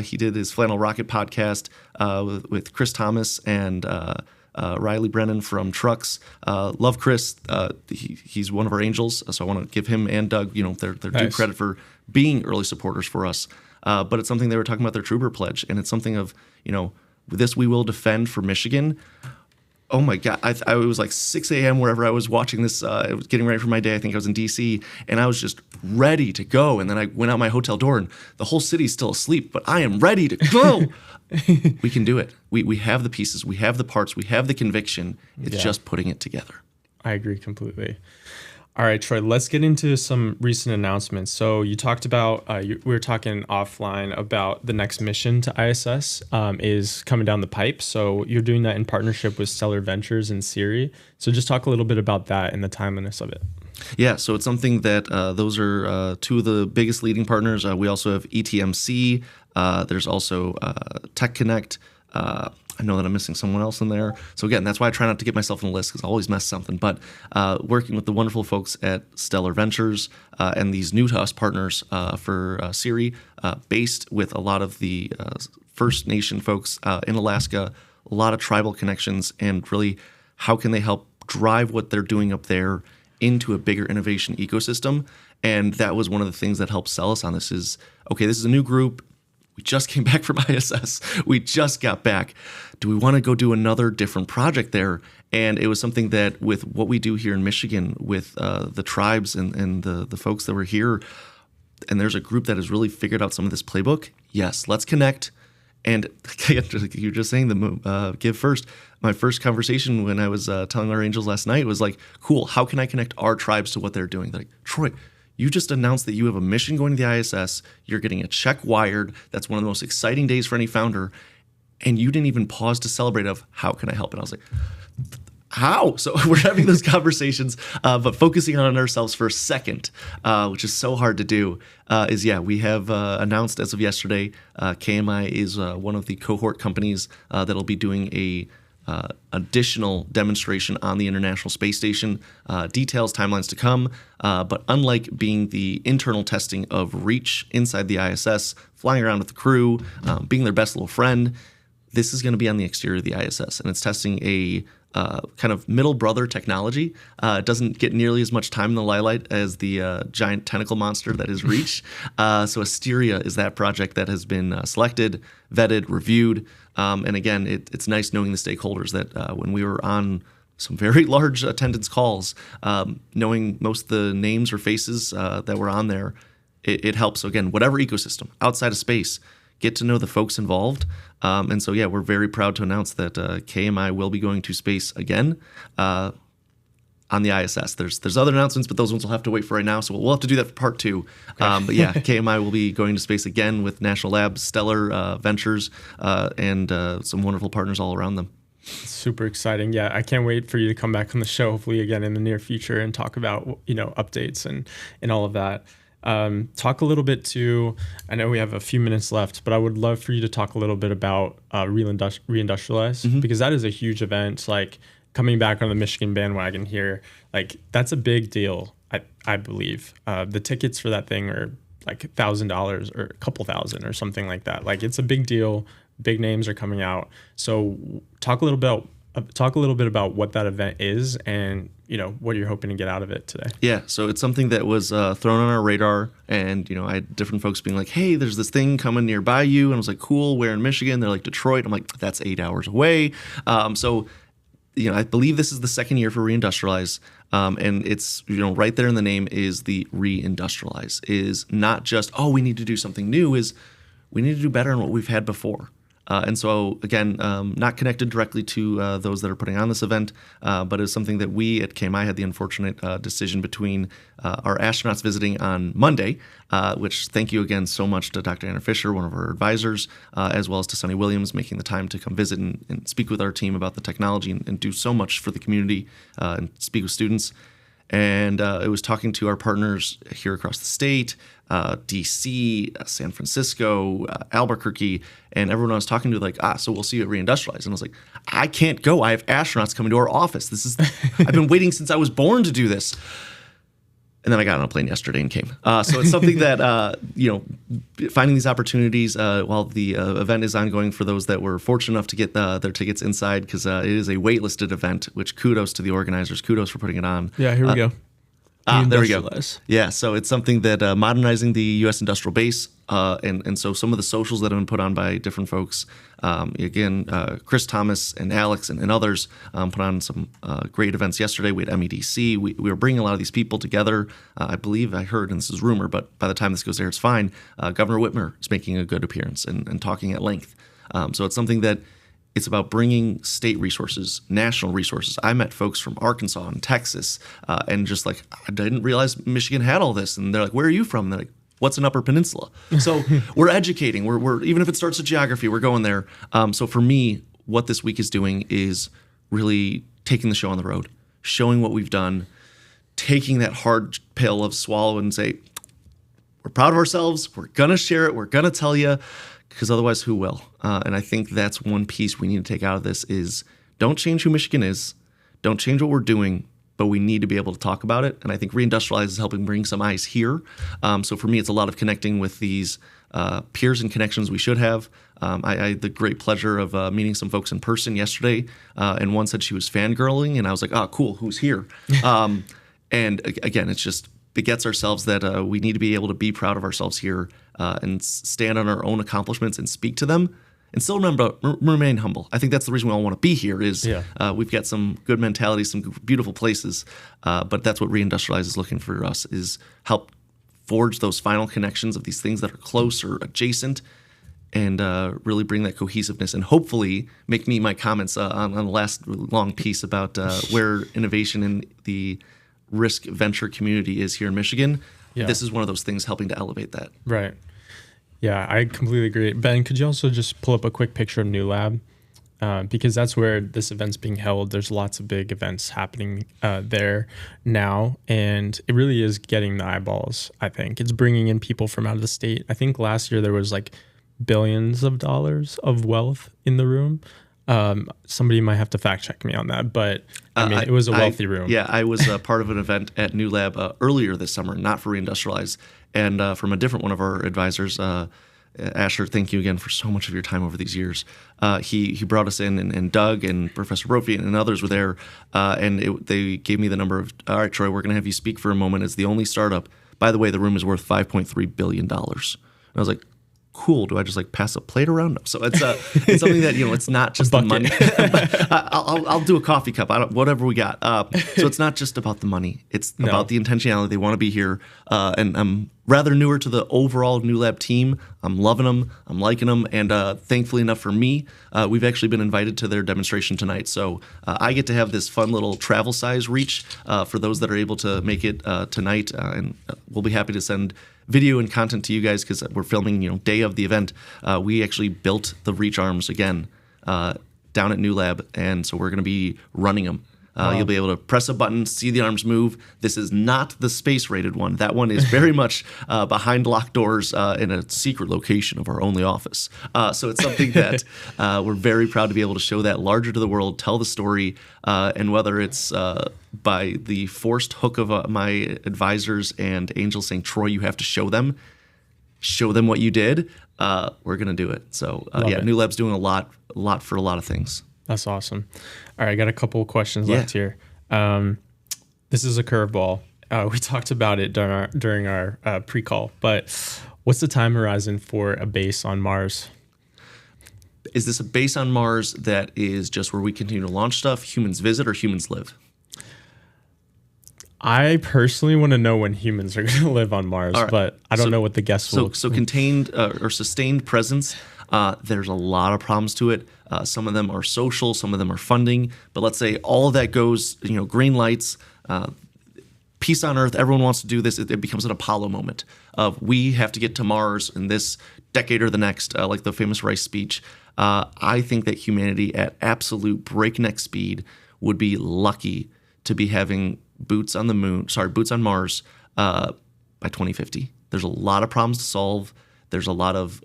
He did his Flannel Rocket podcast with Chris Thomas and Riley Brennan from Trucks. Love Chris. He's one of our angels. So I want to give him and Doug, their due credit for being early supporters for us. But it's something they were talking about their Trooper Pledge. And it's something of, this we will defend for Michigan. Oh my God. I was like 6 a.m. wherever I was watching this. I was getting ready for my day. I think I was in D.C. and I was just ready to go. And then I went out my hotel door and the whole city's still asleep, but I am ready to go. We can do it. We have the pieces. We have the parts. We have the conviction. It's just putting it together. I agree completely. All right, Troy, let's get into some recent announcements. So you talked about, we were talking offline about the next mission to ISS is coming down the pipe. So you're doing that in partnership with Stellar Ventures and Siri. So just talk a little bit about that and the timeliness of it. Yeah, so it's something that those are two of the biggest leading partners. We also have ETMC. There's also Tech Connect. I know that I'm missing someone else in there. So again, that's why I try not to get myself on the list because I always mess something. But working with the wonderful folks at Stellar Ventures and these new to us partners for Siri, based with a lot of the First Nation folks in Alaska, a lot of tribal connections, and really how can they help drive what they're doing up there into a bigger innovation ecosystem. And that was one of the things that helped sell us on this is, okay, this is a new group. We just came back from ISS. We just got back. Do we want to go do another different project there? And it was something that with what we do here in Michigan with the tribes and the folks that were here, and there's a group that has really figured out some of this playbook. Yes, let's connect. And you're just saying the give first. My first conversation when I was telling our angels last night was like, cool, how can I connect our tribes to what they're doing? They're like, Troy, you just announced that you have a mission going to the ISS. You're getting a check wired. That's one of the most exciting days for any founder. And you didn't even pause to celebrate of how can I help? And I was like, how? So we're having those conversations, but focusing on ourselves for a second, which is so hard to do, we have announced as of yesterday, KMI is one of the cohort companies that'll be doing a additional demonstration on the International Space Station. Details, timelines to come. But unlike being the internal testing of Reach inside the ISS, flying around with the crew, being their best little friend, this is going to be on the exterior of the ISS. And it's testing a kind of middle brother technology. It doesn't get nearly as much time in the limelight as the giant tentacle monster that is Reach. So Asteria is that project that has been selected, vetted, reviewed. And again, it's nice knowing the stakeholders that when we were on some very large attendance calls, knowing most of the names or faces that were on there, it helps. So again, whatever ecosystem outside of space, get to know the folks involved. And so, we're very proud to announce that KMI will be going to space again on the ISS. There's other announcements, but those ones will have to wait for right now. So we'll have to do that for part 2. Okay. But KMI will be going to space again with National Labs, Stellar Ventures, and some wonderful partners all around them. Super exciting. Yeah, I can't wait for you to come back on the show, hopefully again in the near future, and talk about, updates and all of that. Talk a little bit to, I know we have a few minutes left, but I would love for you to talk a little bit about Reindustrialize, because that is a huge event. Like coming back on the Michigan bandwagon here, like that's a big deal, I believe. The tickets for that thing are like $1,000 or a couple thousand or something like that. Like it's a big deal. Big names are coming out. So talk a little bit about what that event is and what you're hoping to get out of it today. Yeah, so it's something that was thrown on our radar, and I had different folks being like, hey, there's this thing coming nearby you, and I was like, cool, where in Michigan? They're like, Detroit. I'm like, that's 8 hours away. So I believe this is the second year for reindustrialize, and it's right there in the name is the reindustrialize is not just we need to do something new, is we need to do better than what we've had before. And so, again, not connected directly to those that are putting on this event, but it's something that we at KMI had the unfortunate decision between our astronauts visiting on Monday, which thank you again so much to Dr. Anna Fisher, one of our advisors, as well as to Sonny Williams, making the time to come visit and speak with our team about the technology and do so much for the community and speak with students. And it was talking to our partners here across the state, DC, San Francisco, Albuquerque, and everyone I was talking to so we'll see you at Reindustrialize. And I was like, I can't go. I have astronauts coming to our office. I've been waiting since I was born to do this. And then I got on a plane yesterday and came. So it's something that, finding these opportunities while the event is ongoing for those that were fortunate enough to get their tickets inside, because it is a waitlisted event, which kudos to the organizers. Kudos for putting it on. Yeah, here we go. There we go. Yeah, so it's something that modernizing the U.S. industrial base, and so some of the socials that have been put on by different folks, Chris Thomas and Alex and others put on some great events yesterday. We had MEDC. We were bringing a lot of these people together. I believe I heard, and this is rumor, but by the time this goes there, it's fine. Governor Whitmer is making a good appearance and talking at length. So it's something that it's about bringing state resources, national resources. I met folks from Arkansas and Texas, and just I didn't realize Michigan had all this. And they're like, "Where are you from?" And they're like, "What's an Upper Peninsula?" So we're educating. We're even if it starts with geography, we're going there. So for me, what this week is doing is really taking the show on the road, showing what we've done, taking that hard pill of swallow and say, "We're proud of ourselves. We're gonna share it. We're gonna tell you." Because otherwise, who will? And I think that's one piece we need to take out of this is don't change who Michigan is. Don't change what we're doing, but we need to be able to talk about it. And I think Reindustrialize is helping bring some eyes here. So for me, it's a lot of connecting with these peers and connections we should have. I had the great pleasure of meeting some folks in person yesterday, and one said she was fangirling, and I was like, "Oh, cool, who's here?" And again, it begets ourselves that we need to be able to be proud of ourselves here and stand on our own accomplishments and speak to them and still remain humble. I think that's the reason we all want to be here is we've got some good mentalities, some beautiful places, but that's what Reindustrialize is looking for us is help forge those final connections of these things that are close or adjacent and really bring that cohesiveness and hopefully make me my comments on the last long piece about where innovation in the risk venture community is here in Michigan. Yeah. This is one of those things helping to elevate that. Right. Yeah, I completely agree. Ben, could you also just pull up a quick picture of New Lab? Because that's where this event's being held. There's lots of big events happening there now, and it really is getting the eyeballs, I think. It's bringing in people from out of the state. I think last year there was billions of dollars of wealth in the room. Somebody might have to fact check me on that, but it was a wealthy room. Yeah, I was part of an event at New Lab earlier this summer, not for Reindustrialize, and from a different one of our advisors, Asher, thank you again for so much of your time over these years. He brought us in, and Doug and Professor Brophy and others were there, and they gave me the number of, all right, Troy, we're going to have you speak for a moment as the only startup. By the way, the room is worth $5.3 billion. And I was like, cool. Do I just pass a plate around? No. So it's something that it's not just the money. I'll do a coffee cup. Whatever we got. So it's not just about the money. It's about the intentionality. They want to be here, and I'm rather newer to the overall New Lab team. I'm loving them. I'm liking them, and thankfully enough for me, we've actually been invited to their demonstration tonight. So I get to have this fun little travel size reach for those that are able to make it tonight, and we'll be happy to send video and content to you guys because we're filming, day of the event. We actually built the reach arms again down at New Lab, and so we're going to be running them. Wow. You'll be able to press a button, see the arms move. This is not the space-rated one. That one is very much behind locked doors in a secret location of our only office. So it's something that we're very proud to be able to show that larger to the world, tell the story, and whether it's by the forced hook of my advisors and angels saying, Troy, you have to show them what you did, we're going to do it. So New Lab's doing a lot for a lot of things. That's awesome. All right, I got a couple of questions left here. This is a curveball. We talked about it during our pre-call, but what's the time horizon for a base on Mars? Is this a base on Mars that is just where we continue to launch stuff, humans visit, or humans live? I personally want to know when humans are going to live on Mars, Right. but I don't know what the guests will. So contained or sustained presence, there's a lot of problems to it. Some of them are social, some of them are funding. But let's say all of that goes, green lights, peace on Earth, everyone wants to do this. It becomes an Apollo moment of we have to get to Mars in this decade or the next, like the famous Rice speech. I think that humanity at absolute breakneck speed would be lucky to be having boots on Mars by 2050. There's a lot of problems to solve. There's a lot of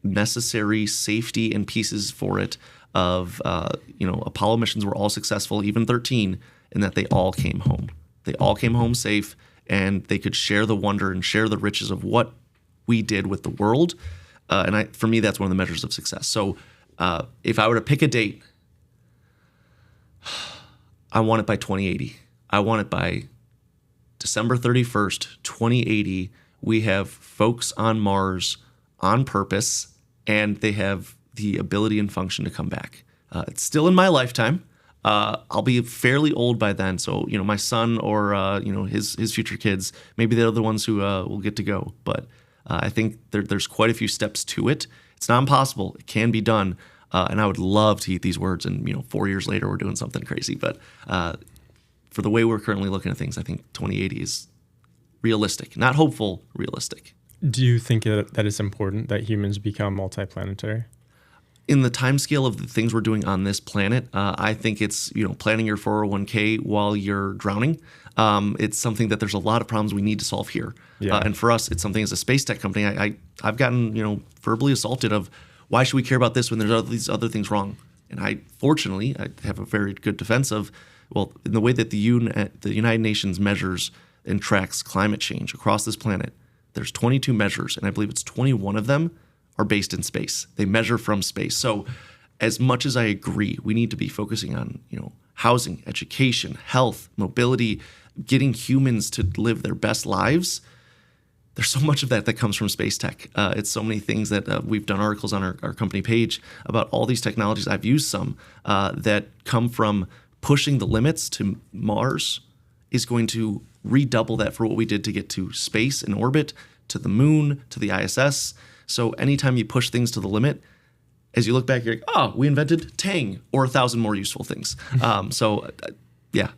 necessary safety and pieces for it of, Apollo missions were all successful, even 13, in that they all came home. They all came home safe, and they could share the wonder and share the riches of what we did with the world. For me, that's one of the measures of success. So if I were to pick a date, I want it by 2080. I want it by December 31st, 2080. We have folks on Mars on purpose, and they have the ability and function to come back. It's still in my lifetime. I'll be fairly old by then, so my son or his future kids, maybe they're the ones who will get to go. But I think there's quite a few steps to it. It's not impossible. It can be done, and I would love to eat these words. And 4 years later, we're doing something crazy. But for the way we're currently looking at things, I think 2080 is realistic, not hopeful, realistic. Do you think that it's important that humans become multi-planetary? In the timescale of the things we're doing on this planet, I think it's planning your 401k while you're drowning. It's something that there's a lot of problems we need to solve here. Yeah. And for us, it's something as a space tech company, I've gotten verbally assaulted of why should we care about this when there's all these other things wrong? And I have a very good defense of, well, in the way that the United Nations measures and tracks climate change across this planet, there's 22 measures, and I believe it's 21 of them are based in space. They measure from space. So as much as I agree, we need to be focusing on, housing, education, health, mobility, getting humans to live their best lives. There's so much of that comes from space tech. It's so many things that we've done articles on our company page about all these technologies. I've used some that come from pushing the limits to Mars is going to redouble that for what we did to get to space and orbit, to the moon, to the ISS. So anytime you push things to the limit, as you look back, you're like, oh, we invented Tang or 1,000 more useful things. Yeah.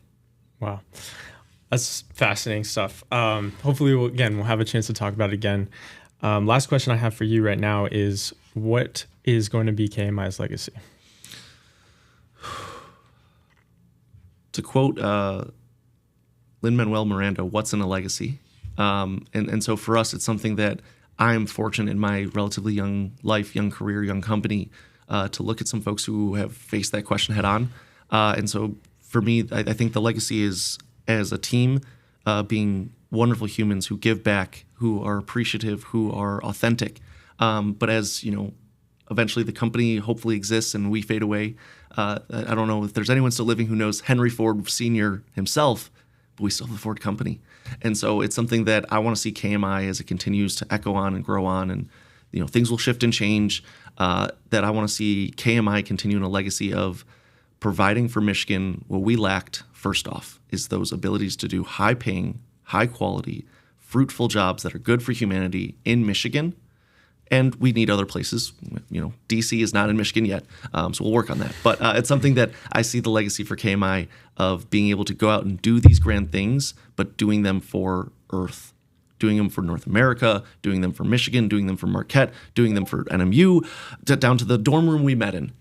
Wow. That's fascinating stuff. Hopefully, we'll have a chance to talk about it again. Last question I have for you right now is, what is going to be KMI's legacy? To quote Lin-Manuel Miranda, what's in a legacy? And so for us, it's something that I'm fortunate in my relatively young life, young career, young company, to look at some folks who have faced that question head on. And so for me, I think the legacy is, as a team, being wonderful humans who give back, who are appreciative, who are authentic. But as eventually the company hopefully exists and we fade away, I don't know if there's anyone still living who knows Henry Ford Sr. himself, but we still have the Ford company. And so it's something that I want to see KMI as it continues to echo on and grow on, and things will shift and change, that I want to see KMI continuing a legacy of providing for Michigan what we lacked. First off is those abilities to do high paying, high quality, fruitful jobs that are good for humanity in Michigan. And we need other places. DC is not in Michigan yet, so we'll work on that. But it's something that I see the legacy for KMI of being able to go out and do these grand things, but doing them for Earth, doing them for North America, doing them for Michigan, doing them for Marquette, doing them for NMU, down to the dorm room we met in.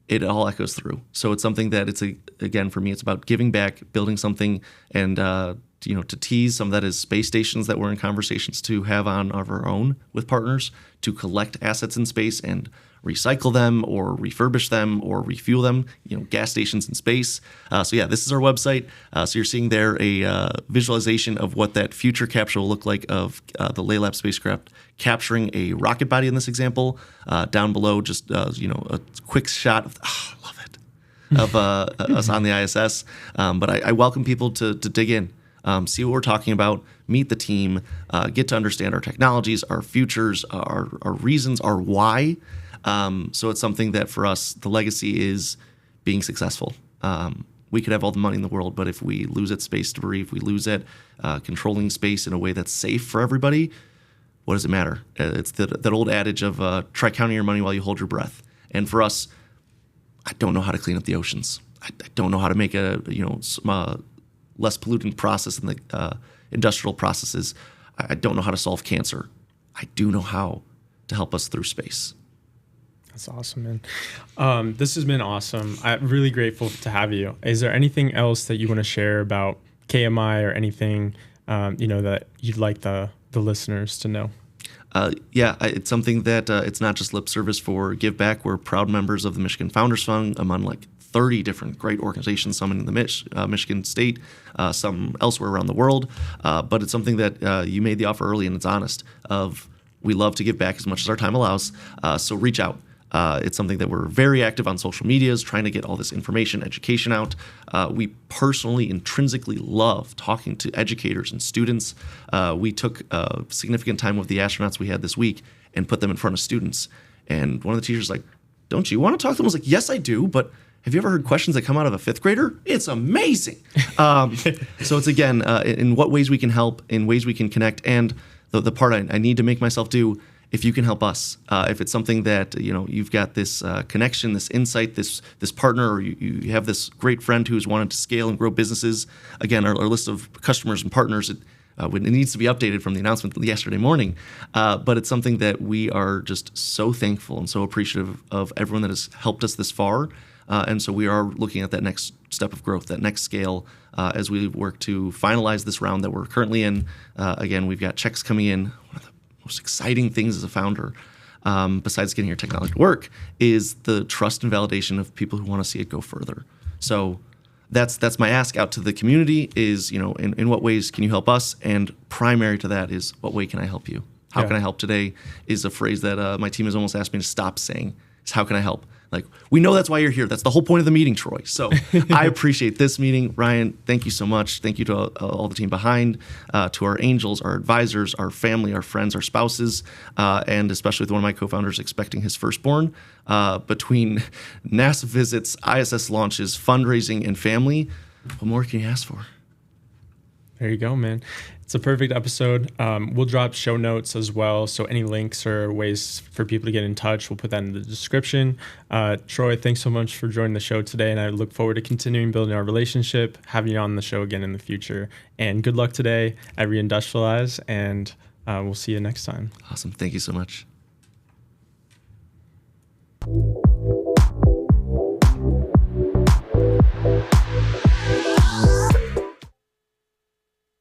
It all echoes through. So it's something that again, for me, it's about giving back, building something, and to tease some of that is space stations that we're in conversations to have on of our own with partners to collect assets in space and recycle them or refurbish them or refuel them, gas stations in space. This is our website. So you're seeing there a visualization of what that future capture will look like of the Laylab spacecraft capturing a rocket body in this example. Down below, just a quick shot of, love it, of us on the ISS. But I welcome people to dig in. See what we're talking about, meet the team, get to understand our technologies, our futures, our reasons, our why. So it's something that for us, the legacy is being successful. We could have all the money in the world, but if we lose at space debris, if we lose at controlling space in a way that's safe for everybody, what does it matter? It's that old adage of try counting your money while you hold your breath. And for us, I don't know how to clean up the oceans. I don't know how to make a less polluting process in the industrial processes. I don't know how to solve cancer. I do know how to help us through space. That's awesome, man. This has been awesome. I'm really grateful to have you. Is there anything else that you want to share about KMI or anything, that you'd like the listeners to know? It's something that it's not just lip service for Give Back. We're proud members of the Michigan Founders Fund among like 30 different great organizations, some in the Michigan State, some elsewhere around the world. But it's something that you made the offer early, and it's honest of we love to give back as much as our time allows. So reach out. It's something that we're very active on social medias, trying to get all this information, education out. We personally, intrinsically love talking to educators and students. We took a significant time with the astronauts we had this week and put them in front of students. And one of the teachers was like, don't you want to talk to them? I was like, yes, I do, but have you ever heard questions that come out of a fifth grader? It's amazing. So it's, again, in what ways we can help, in ways we can connect, and the part I need to make myself do, if you can help us, if it's something that you've got this connection, this insight, this partner, or you have this great friend who's wanted to scale and grow businesses. Again, our list of customers and partners, it needs to be updated from the announcement yesterday morning. But it's something that we are just so thankful and so appreciative of everyone that has helped us this far. And so we are looking at that next step of growth, that next scale, as we work to finalize this round that we're currently in. Again, we've got checks coming in. One of the most exciting things as a founder, besides getting your technology to work, is the trust and validation of people who want to see it go further. So that's my ask out to the community is, in what ways can you help us? And primary to that is, what way can I help you? How can I help today is a phrase that my team has almost asked me to stop saying, is how can I help? Like, we know that's why you're here. That's the whole point of the meeting, Troy. So I appreciate this meeting. Ryan, thank you so much. Thank you to all the team behind, to our angels, our advisors, our family, our friends, our spouses, and especially with one of my co-founders expecting his firstborn. Between NASA visits, ISS launches, fundraising, and family, what more can you ask for? There you go, man. It's a perfect episode. We'll drop show notes as well. So any links or ways for people to get in touch, we'll put that in the description. Troy, thanks so much for joining the show today. And I look forward to continuing building our relationship, having you on the show again in the future. And good luck today at Reindustrialize. And we'll see you next time. Awesome. Thank you so much.